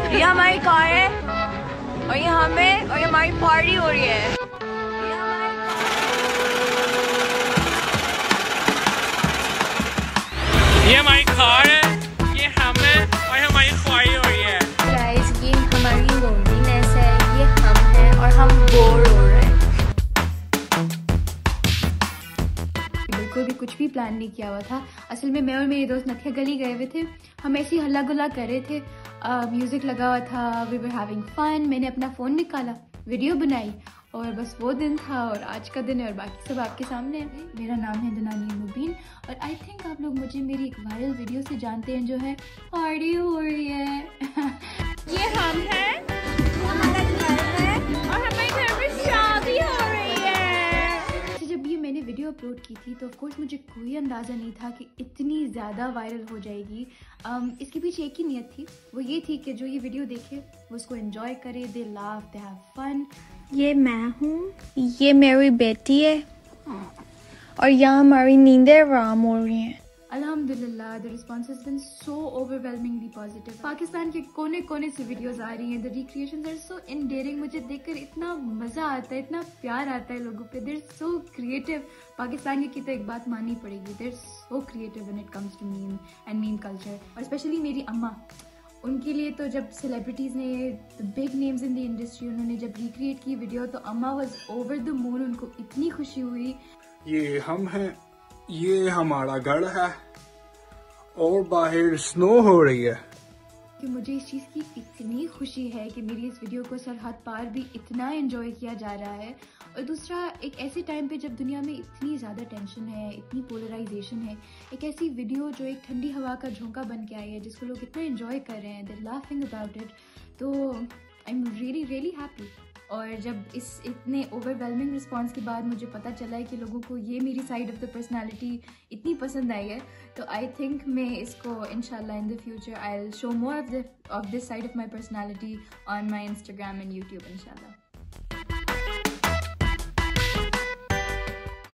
ये हमारी कार है और ये हमें और ये हमारी पार्टी हो रही है। ये हमारी कार है, ये हमें और हमारी ख्वाहिश हो रही है। गाइस, ये हमारी लोनलीनेस है, ये हम हैं और हम बोर हो रहे हैं। बिल्कुल भी कुछ भी प्लान नहीं किया हुआ था। असल में मैं और मेरे दोस्त नथिया गली गए हुए थे। हम ऐसे ही हल्ला गुल्ला कर रहे थे, म्यूजिक लगा हुआ था, वी वर हैविंग फन। मैंने अपना फोन निकाला, वीडियो बनाई और बस वो दिन था और आज का दिन है और बाकी सब आपके सामने है। मेरा नाम है दनानी मुबीन और आई थिंक आप लोग मुझे मेरी एक वायरल वीडियो से जानते हैं जो है पार्टी हो रही है। ये हम हैं, हमारा घर है और हमारे घर में शादी हो रही है। जब ये मैंने वीडियो अपलोड की थी तो ऑफ कोर्स मुझे कोई अंदाज़ा नहीं था कि इतनी ज़्यादा वायरल हो जाएगी। इसके पीछे एक ही नियत थी, वो ये थी कि जो ये वीडियो देखे वो उसको एंजॉय करे, they laugh, they have fun. ये मैं हूँ, ये मेरी बेटी है और यहाँ हमारी नींदें आराम हो रही हैं। अल्हम्दुलिल्लाह, the response has been so overwhelmingly positive. Pakistan के कोने कोने से वीडियोस आ रही हैं, the recreations are so endearing. मुझे देखकर इतना मज़ा आता है, इतना प्यार आता है लोगों पे। There so creative. पाकिस्तान की तो एक बात माननी पड़ेगी, they're so creative when it comes to meme and meme culture. और स्पेशली मेरी अम्मा, उनके लिए तो जब सेलिब्रिटीज़ ने, the big names in the industry, उन्होंने जब रिक्रिएट की वीडियो तो अम्मा वाज ओवर द मून। उनको इतनी खुशी हुई। ये हम हैं, ये हमारा घर है और बाहर स्नो हो रही है। कि मुझे इस चीज़ की इतनी खुशी है कि मेरी इस वीडियो को सरहद पार भी इतना एंजॉय किया जा रहा है। और दूसरा, एक ऐसे टाइम पे जब दुनिया में इतनी ज़्यादा टेंशन है, इतनी पोलराइजेशन है, एक ऐसी वीडियो जो एक ठंडी हवा का झोंका बन के आई है जिसको लोग इतना एंजॉय कर रहे हैं, दे लाफिंग अबाउट इट, तो I am really really happy. और जब इस इतने ओवरवेलमिंग रिस्पॉन्स के बाद मुझे पता चला है कि लोगों को ये मेरी साइड ऑफ द पर्सनालिटी इतनी पसंद आई है, तो आई थिंक मैं इसको इंशाल्लाह in the future I will show more of this side of my personality on my Instagram and YouTube इंशाल्लाह।